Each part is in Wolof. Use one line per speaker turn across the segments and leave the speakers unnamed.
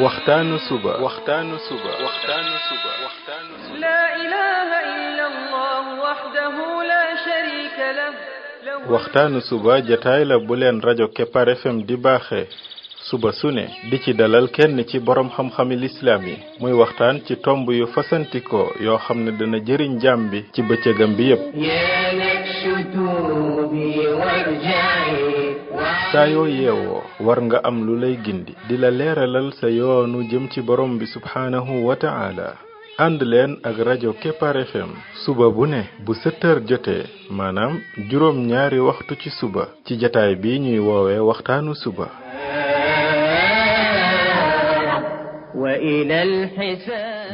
waxtaanu suba
لا إله إلا الله وحده لا شريك له
waxtaanu suba jataay la bu leen rajo Kepar FM di baaxee suba su ne di ci dalal kenn ci borom xam-xami lislaam yi muy waxtaan ci tomb yu fasantikoo yoo xam ne dana jëriñ jaam bi ci bëccëgam bi yépp saa yoo yeewoo war nga am lu lay gindi di la leeralal sa yoonu jëm ci borom bi subhaanahu wa ta'ala ànd leen ak rajo Kepar FM suba bu ne bu 7 heures jotee maanaam juróom ñaari waxtu ci suba ci jataay bi ñuy woowee waxtaanu suba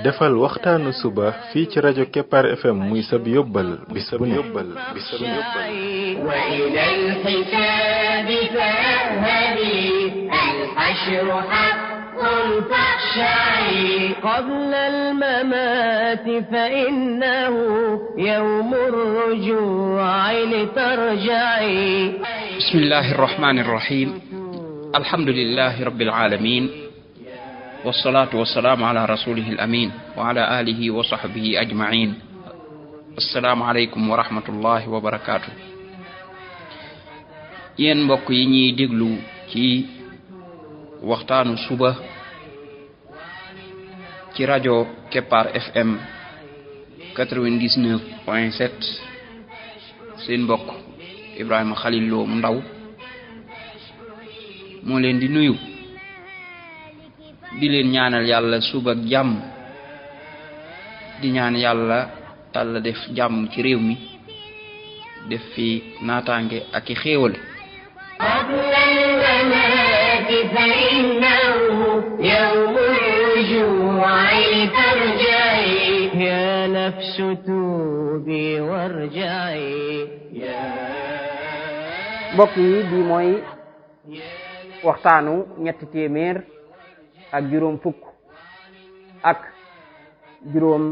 defal waxtaanu suba fii ci rajo Kepar FM muy sab yóbbal bis bu ne
قبل الممات فإنه يوم الرجوع لترجعي
بسم الله الرحمن الرحيم الحمد لله رب العالمين والصلاة والسلام على رسوله الأمين وعلى آله وصحبه أجمعين السلام عليكم ورحمة الله وبركاته yéen mbokk yi ñuy déglu ci waxtaanu suba ci rajo Kepar FM 99.7 seen mbokk Ibrahima Khalil Lo mu ndaw moo leen di nuyu di leen ñaanal yàlla suba ak jàmm di ñaan yàlla Yàlla def jàmm ci réew mi def fi naataange ak i xéewal
فإنه يوم الرجوع لترجعي يا نفس توبي وارجعي
mbokk yi bi mooy waxtaanu ñetti téeméer ak juróom fukk ak juróom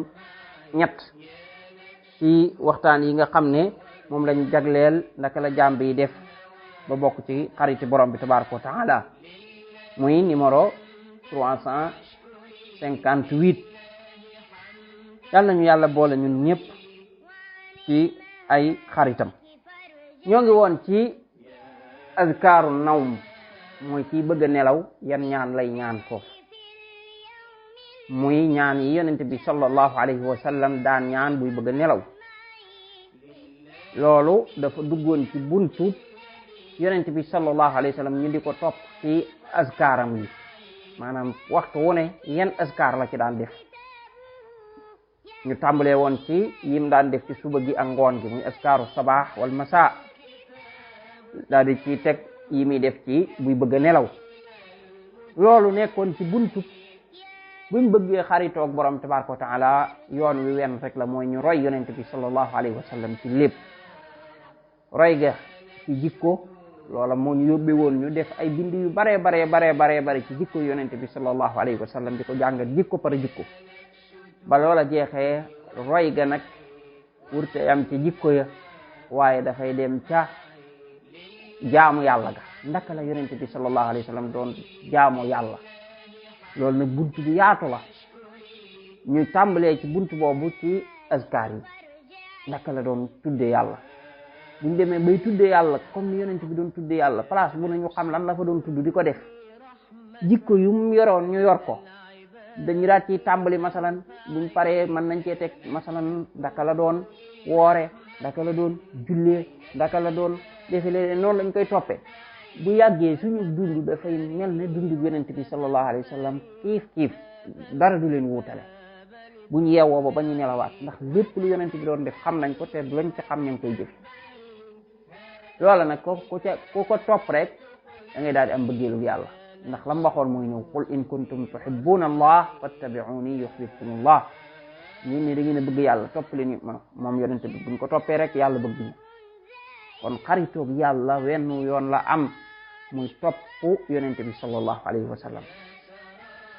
ñett ci waxtaan yi nga xam ne moom lañ jagleel naka la jàmb yi def ba bokk ci xariti borom bi tabaraka wa taala muy numéro 358 yàlla nañu yàlla boole ñun ñëpp ci ay xaritam ñoo ngi woon ci azkaaru nawm mooy ci bëgg a nelaw yan ñaan lay ñaan foofu muy ñaan yi yonent bi sallallahu alayhi wa sallam daan ñaan buy bëgg a nelaw loolu dafa duggoon ci buntu yonent bi sallallahu alayhi wa sallam ñu di ko topp ci azkaaram yi maanaam waxtu wu ne yan azkaar la ci daan def ñu tàmbalee woon ci yim daan def ci suba gi ak ngoon gi muy azkaaru sabaax wal masaa daal di ci teg yi muy def ci buy bëgg a nelaw loolu nekkoon ci buntu buñ bëggee xaritoog borom tabaraka wa taala yoon wi wenn rek la mooy ñu roy yonent bi sallallahu alayhi wa sallam ci lépp roy ga ci jikko loola moo ñu yóbbe woon ñu def ay bind yu bare ci jikko yonent bi sallallahu alayhi wa sallam di ko jàngat jikko par jikko ba loola jeexee roy ga nag wurte am ci jikko ya waaye dafay dem ca jaamu yàlla ga ndaka la yonent bi sallallahu alayhi wa sallam doon jaamu yàlla loolu nag buntu bu yaatu la ñu tàmbalee ci buntu boobu ci azkar yi ndaka la doon tudde yàlla buñ demee bay tudde yàlla comme ni yonent bi doon tudde yàlla place bu ne ñu xam lan la fa doon tudd di ko def jikko yu mu yoroon ñu yor ko dañu daat ci tàmbali masalan buñ paree mën nañ cee teg masalan ndaka la doon woore ndaka la doon jullee ndaka la doon defe leen noonu lañ koy toppee bu yàggee suñu dund dafay mel ne dundu yonent bi sallallahu alayhi wa sallam kiif dara du leen wuutale buñ yeewoo ba ñu nelawaat ndax lépp lu yonent bi doon def xam nañ ko te lañ ci xam ña koy jëf loola nag ku ko topp rek da ngay daal di am bëggeelu yàlla ndax lam waxoon mooy ñëw qul in kuntum tuhibbuna allah fattabi'uni yuhibbukum allah ñi ne da ngeen a bëgg yàlla topp leen moom yonent bi buñ ko toppee rek yàlla bëgg ñu kon xaritoog yàlla wenn yoon la am muy topp yonent bi sallallahu alayhi wa sallam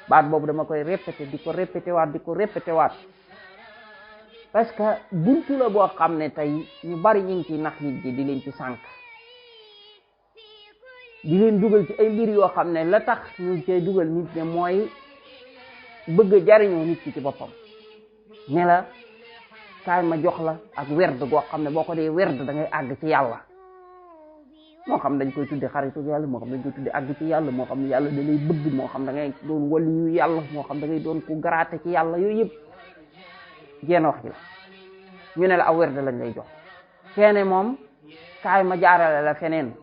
baat boobu dama koy répété di ko répété waat parce que buntu la boo xam ne tey ñu bari ñu ngi ci nax nit ji di leen ci sànq di leen dugal ci ay mbir yoo xam ne la tax ñu cay dugal nit ne mooy bëgg jariñoo nit ki ci boppam ne la kaay ma jox la ak werd goo xam ne boo ko dee werd da ngay àgg ci yàlla moo xam dañ koy tudde xaritu yàlla moo xam dañ koy tudde àgg ci yàlla moo xam ne yàlla da lay bëgg moo xam da ngay doon wali yu yàlla moo xam da ngay doon ku garaate ci yàlla yooyu yëpp jéem wax ji la ñu ne la aw werd lañ lay jox keene moom kaay ma jaarale la feneen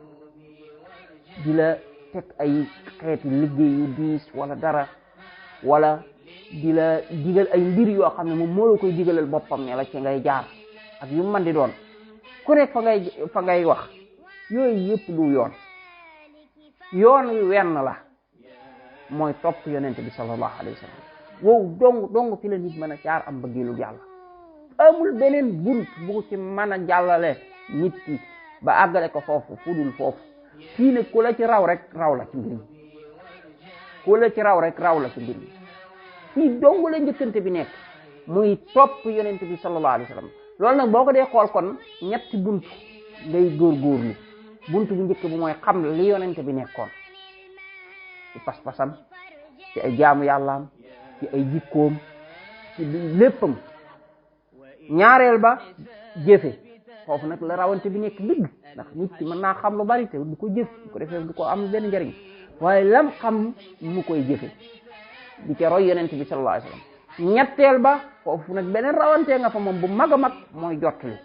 di la teg ay xeeti liggéey yu diis wala dara wala di la digal ay mbir yoo xam ne moom moo la koy digalal boppam ne la ci ngay jaar ak yu man di doon ku nekk fa ngay wax yooyu yëpp du yoon wi wenn la mooy topp yonent bi sallallahu alayhi wa sallam wow dong fi la nit mën a jaar am bëggeelu yàlla amul beneen bunt bu ci mën a jàllale nit ki ba àggale ko foofu fudul foofu fii ne ku la ci raw rek raw la ci mbir mi ku la ci raw rek raw la ci mbir mi fii dong la njëkkante bi nekk muy topp yonent bi sallallahu alayhi wa sallam loolu nag boo ko dee xool kon ñetti bunt ngay góorgóorlu bunt bu njëkk bi mooy xam li yonent bi nekkoon ci pas-pasam ci ay jaamu yàllaam ci ay jikkoom ci léppam ñaareel ba jëfe foofu nag la rawante bi nekk dëgg ndax nit ki mën naa xam lu bari te du ko jëf du ko defee du ko am benn njariñ waaye lam xam mu koy jëfe di ca roy yonent bi sallallahu alayhi wasallam ñetteel ba foofu nag beneen rawante nga fa moom bu mag a mag mooy jottali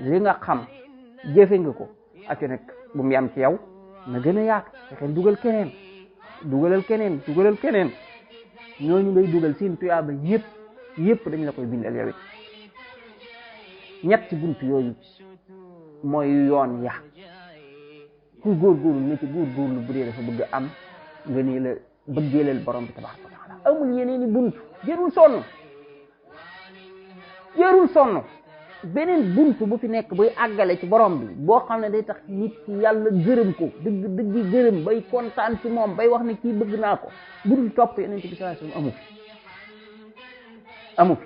li nga xam jëfe nga ko ak nag bu mu yam ci yow na gën a yaatu fexe dugalal keneen ñooñu ngay dugal seen tuyaaba yëpp dañ la koy bindal yow it ñetti bunt yooyu mooy yoon ya ku góorgóorlu ne ci góorgóorlu bu dee dafa bëgg am nga nii la bëggeelal borom bi tabaraka wa taala amul yeneeni bunt jërul sonn beneen bunt bu fi nekk buy àggale ci borom bi boo xam ne day tax nit ki yàlla gërëm ko dëgg gërëm bay kontaan ci moom bay wax ne kii bëgg naa ko budul topp yonent bi sallallahu alayhi wasallam amu fi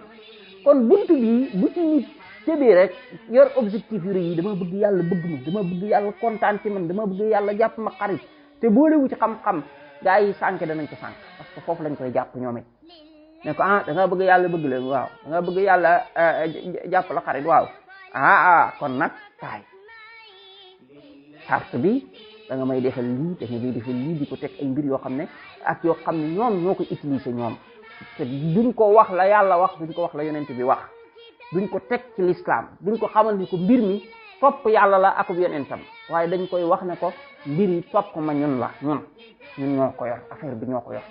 kon bunt bi bu ci nit tëbee rek yor objectif yu rëy yi dama bëgg yàlla bëgg ma dama bëgg yàlla kontaan ci man dama bëgg yàlla jàpp ma xarit te boolewu ci xam-xam gaa yi sànk danañ ko sànk parce que foofu lañ koy jàpp ñoom it ne ko da nga bëgg yàlla bëgg leen waaw da nga bëgg yàlla jàpp la xarit waaw kon nag kaay charte bi da nga may defal lii da nga may defal lii di ko teg ay mbir yoo xam ne ak yoo xam ne ñoom ñoo ko utiliser ñoom te duñ ko wax la yàlla wax duñ ko wax la yonent bi wax duñ ko teg ci l'islam duñ ko xamal ni ko mbir mi topp yàlla la akub yonentam waaye dañ koy wax ne ko mbir yi topp ma ñun ñoo ko yor affaire bi ñoo ko yor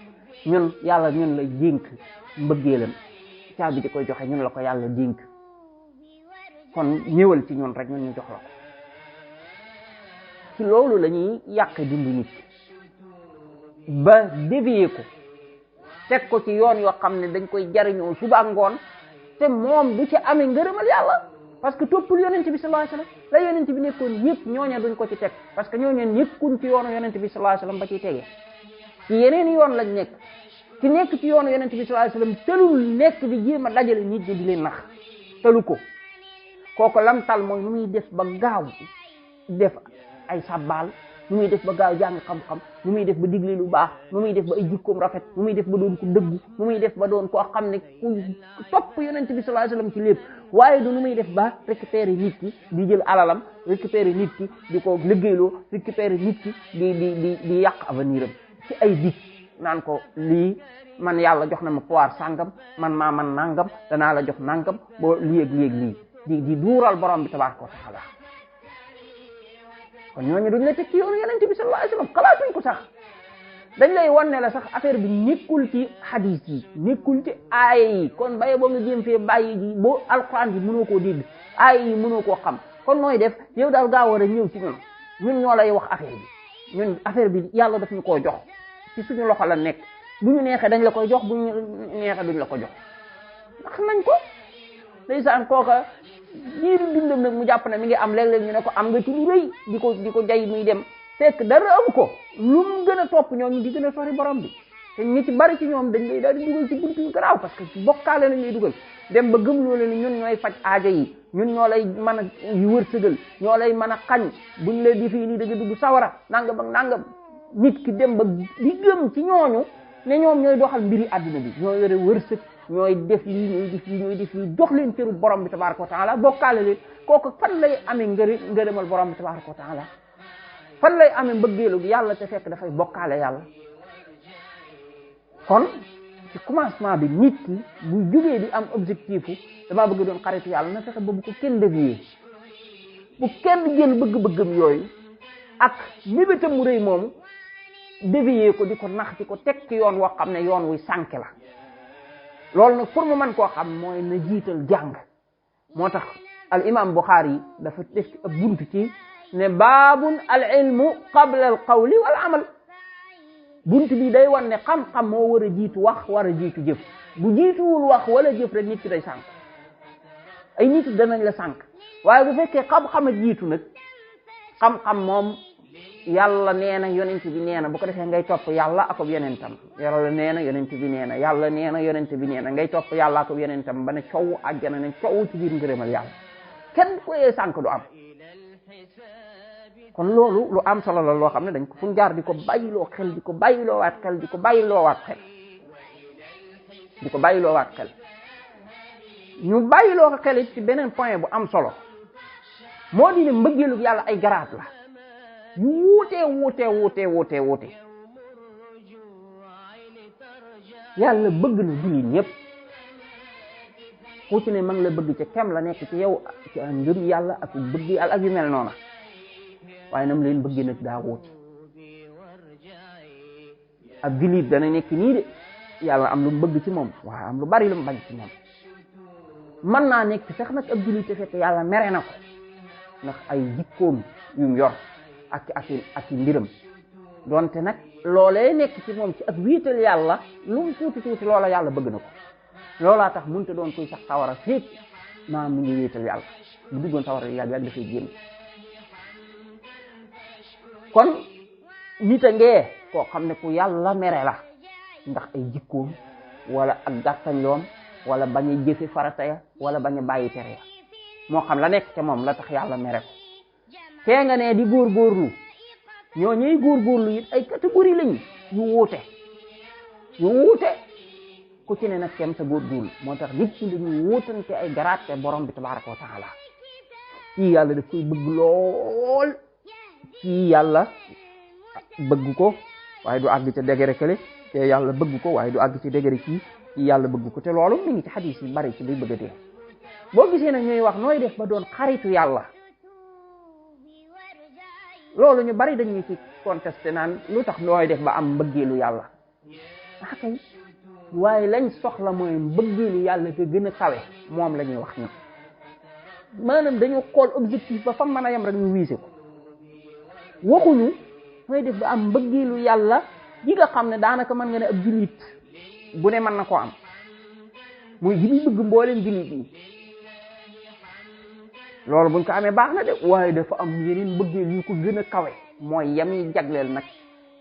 ñun yàlla ñun la dénk mbëggeelam caabi di koy joxe ñun la ko yàlla dénk kon ñëwal ci ñun rek ñun ñu jox la ko ci loolu la ñuy yàqe dundu nit ba dévier ko teg ko ci yoon yoo xam ne dañ koy jariñoo suba ngoon te moom du ci amee ngërëmal yàlla parce que toppul yonent bi sallallahu alayhi wasallam la yonent bi nekkoon yëpp ñooña duñ ko ci teg parce que ñooñu nekkuñ ci yoonu yonent bi sallallahu alayhi wasallam ba ciy tegee ci yeneen yoon lañ nekk ci nekk ci yoonu yonent bi sallallahu alayhi wasallam tëlul nekk di jéem a dajale nit ñi di leen nax tëlu ko kooku lam tal mooy nu muy def ba gaaw def ay sabbal nu muy def ba gaaw jàng xam-xam nu muy def ba digle lu baax nu muy def ba ay jikkoom rafet nu muy def ba doon ku dëggu nu muy def ba doon koo xam ne ku topp yonent bi sallallahu alayhi wasallam ci lépp waaye du nu muy def ba récupérer nit ki di jël alalam récupérer nit ki di ko liggéeyloo récupérer nit ki di yàq avenir am ci ay dig naan ko lii man yàlla jox na ma pouvoir sàngam man nangam danaa la jox nangam boo lii ak lii di duural borom bi tabaraka wa taala kon ñooñu duñ la teg ci yoonu yonent bi sallallahu alayhi wasallam xalaatuñ ko sax dañ lay wan ne la sax affaire bi nekkul ci hadith yi nekkul ci aaya yi kon baye boo nga jéem fee bàyyi ji boo alquran bi mënoo koo dégg aaya yi mënoo koo xam kon nooy def yow daal gaa war a ñëw ci ñun ñoo lay wax affaire bi ñun affaire bi yàlla daf ñu koo jox ci suñu loxo la nekk bu ñu neexee dañ la koy jox bu ñu neexee duñ la ko jox ndax nañ ko ndeysaan kooka jiiru dundam nag mu jàpp ne mi ngi am léeg-léeg ñu ne ko am nga ci lu rëy di ko jay muy dem fekk dara am ko lu mu gën a topp ñoom di gën a sori borom bi te ñi ci bari ci ñoom dañ lay daal di dugal ci buntu yu garaaw parce que bokkaale lañ lay dugal dem ba gëm loolu ni ñun ñooy faj aajo yi ñun ñoo lay mën a yu wërsëgal ñoo lay mën a xañ buñ la di fii nii da nga dugg sawara nangam ak nangam nit ki dem ba di gëm ci ñooñu ne ñoom ñooy doxal mbiri àdduna bi ñoo yore wërsëg ñooy def lii jox leen cëru borom bi tabaraka wa taala bokkaale leen kooku fan lay amee ngërëmal borom bi tabaraka wa taala fan lay amee mbëggeelu yàlla te fekk dafay bokkaale yàlla. kon ci commencement bi nit ki bu jógee di am objectif damaa bëgg doon xaritu yàlla na fexe ba bu ko kenn dévier bu kenn jël bëgg-bëggam yooyu ak mébétam mu rëy moomu dévier ko di ko nax di ko teg ci yoon woo xam ne yoon wuy sànke la. loolu nag pour mu mën koo xam mooy na jiital jàng moo tax al imam Bukhari dafa def ab buntu ci ne baabun al ilmu qabla al qawli wal amal buntu bi day wan ne xam-xam moo war a jiitu wax war a jiitu jëf bu jiituwul wax wala jëf rek nit ki day sànk ay nit danañ la sànk waaye bu fekkee xam-xam a jiitu nag xam-xam moom yàlla nee na yonent bi nee na bu ko defee ngay topp yàlla ak yonentam yàlla nee na yonent bi nee na yàlla nee na yonent bi nee na ngay topp yàlla ak yonentam ba ne coow àjjana ne coow ci biir ngërëmal yàlla kenn ko yee sànk du am. kon loolu lu am solo la loo xam ne dañ ko fu ñu jaar di ko bàyyiloo xel di ko bàyyiloo waat xel di ko bàyyiloo waat xel di ko bàyyiloo waat xel ñu bàyyiloo ko xel it ci beneen point bu am solo moo di ne mbëggeelu yàlla ay garaat la yu wuute yàlla bëgg na jullit ñëpp ku ci ne ma ngi la bëgg ca kem la nekk ci yow ci ngëm yàlla ak bëgg yàlla ak yu mel noona waaye nam leen bëgg nag daa wuute ab jullit dana nekk nii de yàlla am lu mu bëgg ci moom waaye am lu bari lu mu bañ ci moom mën naa nekk sax nag ab jullit te fekk yàlla mere na ko ndax ay jikkoom yum yor ak mbiram donte nag loolee nekk ci moom ci ak wiital yàlla lu mu tuuti loola yàlla bëgg na ko loolaa tax mënta doon koy sax sawara féet maa mu ngi wiital yàlla bu duggoon sawara yàgg dafay génn. kon nit a ngee koo xam ne ku yàlla mere la ndax ay jikkoom wala ak gàttañloom wala bañ a jëfe farata ya wala bañ a bàyyi tere ya moo xam la nekk ca moom la tax yàlla mere ko tee nga ne di góorgóorlu ñoo ñuy góorgóorlu it ay catégorie lañu yu wuute ku ci ne nag kem sa góorgóorlu moo tax nit ci dañu wuutante ay garaat te borom bi tabaraka wa taala kii yàlla daf koy bëgg lool kii yàlla bëgg ko waaye du àgg ca degré kële te yàlla bëgg ko waaye du àgg ci degré kii yàlla bëgg ko te loolu mi ngi ci xadis yi bari ci luy bëgg a dee boo gisee nag ñuy wax nooy def ba doon xaritu yàlla loolu ñu bari dañuy ci contesté naan lu tax nooy def ba am mbëggeelu yàlla kay waaye lañ soxla mooy mbëggeelu yàlla te gën a kawe moom la ñuy wax ni maanaam dañu xool objectif ba fa mën a yem rek ñu wiise ko waxuñu nooy def ba am mbëggeelu yàlla yi nga xam ne daanaka mën nga ne ab jullit bu ne mën na koo am muy gi muy bëgg mbooleem jullit yi loolu buñ ko amee baax na de waaye dafa am yeneen mbëggeel yu ko gën a kawe mooy yam yi jagleel nag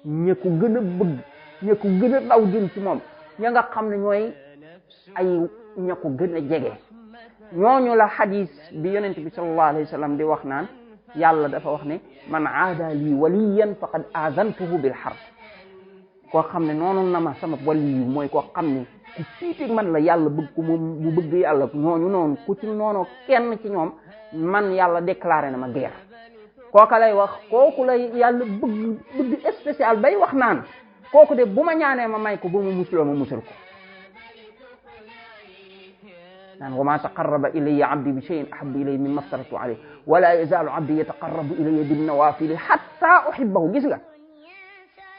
ña ko gën a bëgg ña ko gën a daw jëm ci moom ña nga xam ne ñooy ay ña ko gën a jege ñooñu la xadis bi yonent bi sallallahu alayhi wa sallam di wax naan yàlla dafa wax ne man aada lii waliyan faqad azantuhu bil harb koo xam ne noonu na ma sama waliyu mooy koo xam ne ku fiitig man la yàlla bëgg ko moom bu bëgg yàlla ñooñu noonu ku ci noonu kenn ci ñoom man yàlla déclaré na ma guerre kooka lay wax kooku lay yàlla bëgg spécial bay wax naan kooku de bu ma ñaanee ma may ko bu ma musuloo ma musul ko naan wa ma taqarraba ilayya abdi bi shay'in ahabbu ilayya mimma aftaratu alayhi wala yazalu abdi yataqarrabu ilayya bin nawafili hatta uhibbahu gis nga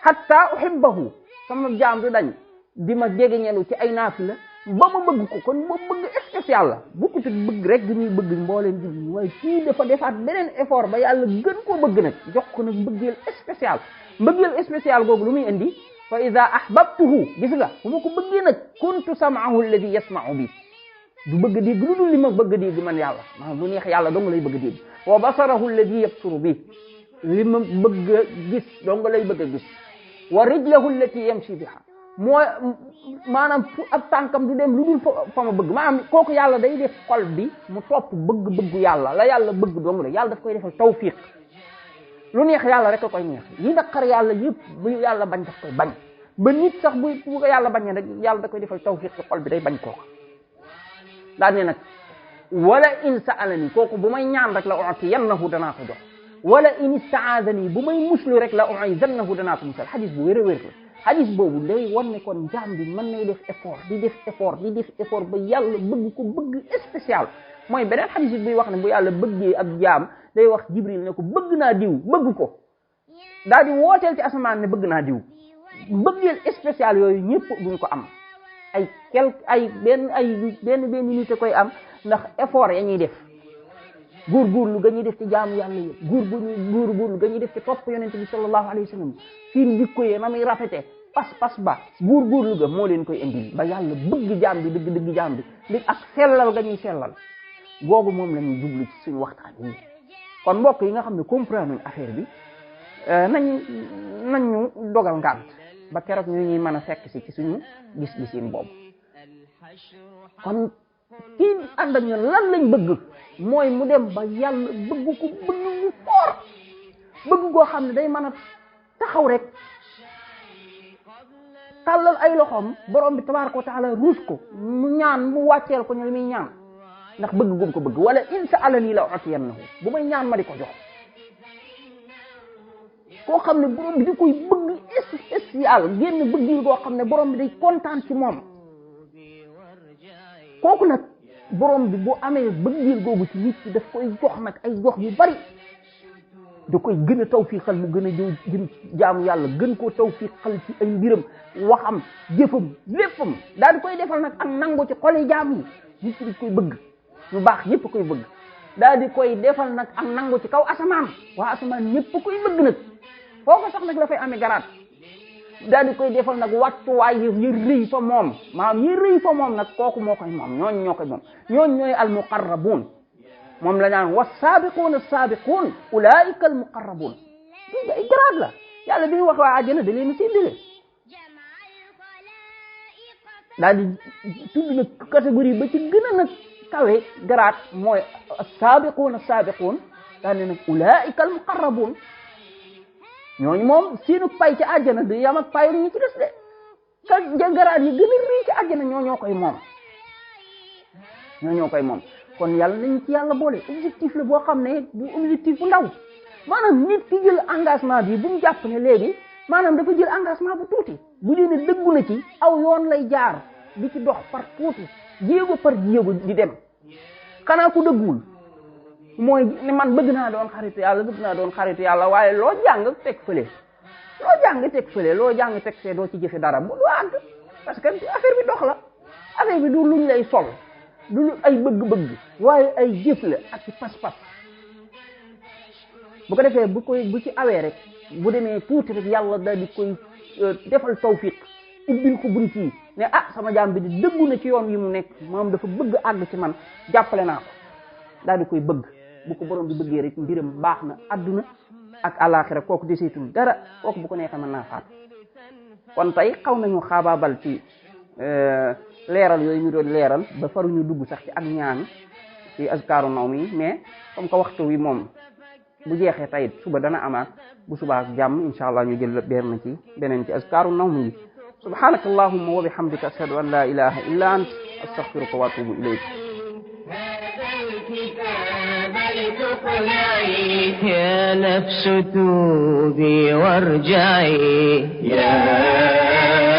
hatta uhibbahu sama jaam du dañ di ma jegeñelu ci ay naafila ba ma bëgg ko kon ba bëgg spécial la bukkut ak bëgg rek gi muy bëgg mbooleen julli waaye kii dafa defaat beneen effort ba yàlla gën koo bëgg nag jox ko nag mbëggeel spécial googu lu muy indi fa ida ahbabtuhu gis nga bu ma ko bëggee nag kuntu sam'ahu alladhi yasma'u bi du bëgg dégg lu dul li ma bëgg dégg man yàlla maanaam lu neex yàlla dong lay bëgg dégg wa basarahu alladhi yabsuru bi li ma bëgg a gis dong lay bëgg a gis wa rijlahu allati yamshi biha mooy maanaam ab tànkam du dem lu dul fa ma bëgg maanaam kooku yàlla day def xol bi mu topp bëgg-bëggu yàlla la yàlla bëgg dong la yàlla daf koy defal tawfiq lu neex yàlla rek a koy neex yi naqar yàlla yëpp bu yàlla bañ daf koy bañ ba nit sax bu ko yàlla bañee rek yàlla da koy defal tawfiq ci xol bi day bañ kooku daal ne nag wala in sa'alani kooku bu may ñaan rek la u'tiyannahu danaa ko jox wala in istaazani bu may muslu rek la u'izannahu danaa ko musal xadis bu wér a wér la xadis boobu day wan ne kon jaam bi mën nay def effort di def effort ba yàlla bëgg ko bëgg spécial mooy beneen xadis bi wax ne bu yàlla bëggee ab jaam day wax Jibril ne ko bëgg naa diw bëgg ko daal di wooteel ci asamaan ne bëgg naa diw bëggeel spécial yooyu ñëpp duñ ko am ay benn nit a koy am ndax effort ya ñuy def góorgóorlu ga ñuy def ci jaamu yàlla yi góorgóorlu ga ñuy def ci topp yonente bi sallallahu alayhi wa sallam seen jikko yi na muy rafete pas ba góorgóorlu ga moo leen koy indil ba yàlla bëgg jaam bi dëgg jaam bi ak sellal ga ñuy sellal googu moom la ñuy jublu ci suñu waxtaan yi kon mbokk yi nga xam ne comprendre affaire bi nañu dogal ngànt ba keroog ñu ñuy mën a fekk si ci suñu gis-gisin boobu kon kii ànd ak ñun lan lañ bëgg mooy mu dem ba yàlla bëgg ko bëgg mu foor bëgg koo xam ne day mën a taxaw rek tàllal ay loxoom borom bi tabaaraka wa taala ruus ko mu ñaan mu wàcceel ko ñu li muy ñaan ndax bëgg gum ko bëgg wala in sa'alani la u'tiyannahu bu may ñaan ma di ko jox koo xam ne borom bi di koy bëgg spécial génn bëggil koo xam ne borom bi day kontaan ci moom kooku nag borom bi bu amee bëggil googu ci nit ki daf koy jox nag ay jox yu bari da koy gën a tawfiqal mu gën a jëm jaamu yàlla gën koo tawfiqal ci ay mbiram waxam jëfam léppam daal di koy defal nag ak nangu ci xoli jaam yi nit ki di koy bëgg ñu baax ñëpp koy bëgg daal di koy defal nag ak nangu ci kaw asamaan waa asamaan ñëpp koy bëgg nag foo ko sax nag la fay amee garaat daal di koy defal nag wàccuwaay yi rëy fa moom maanaam yi rëy fa moom nag kooku moo koy moom ñooñ ñoo koy moom ñooñ ñooy al muqarrabuun moom la ñaan wa saabiquun as-saabiquun ulaa'ika al muqarrabuun lii ay garaat la yàlla bi wax waa àjjana da leen séddale daal di tudd nag catégorie ba ci gën a nag kawe garaat mooy as-saabiquun as-saabiquun daal ne nag ulaa'ika al muqarrabuun ñooñu moom seenu pay ci àjjana du yam ak payu ñi ci des de ka garaat yi gën a rëy ci àjjana ñoo koy moom ñoo koy moom kon yàlla nañ ci yàlla boole objectif la boo xam ne du objectif bu ndaw maanaam nit ki jël engagement bi bu mu jàpp ne léegi maanaam dafa jël engagement bu tuuti bu dee ne dëggu na ci aw yoon lay jaar di ci dox par tuuti jéego par jéego di dem xanaa ku dëgguwul mooy ne man bëgg naa doon xaritu yàlla waaye loo jàng teg fële loo jàng teg fee doo ci jëfe dara bu doo àgg parce que affaire bi dox la affaire bi du luñ lay sol du lu ay bëgg-bëgg waaye ay jëf la ak ci pas-pas bu ko defee bu ci awee rek bu demee tuuti rek yàlla daal di koy defal tawfiq ubbil ko bunt yi ne sama jaam bi di dëggu na ci yoon yi mu nekk moom dafa bëgg àgg ci man jàppale naa ko daal di koy bëgg bu ko borom bi bëggee rek mbiram baax na adduna ak àllaaxira kooku deseetul dara kooku bu ko neexee mën naa faat kon tey xaw nañu xaabaabal ci leeral yooyu ñu doon leeral ba faruñu dugg sax ci ak ñaan ci azkaaru nawm yi mais comme que waxtu wi moom bu jeexee tey suba dana amaat bu subaa ak jàmm insha allah ñu jël benn ci beneen ci azkaaru nawm yi subhanaka allahumma wa bihamdika ashhadu an la ilaha illa ant astaghfiruka wa atubu ilayk
يا نفس توبي وارجعي يا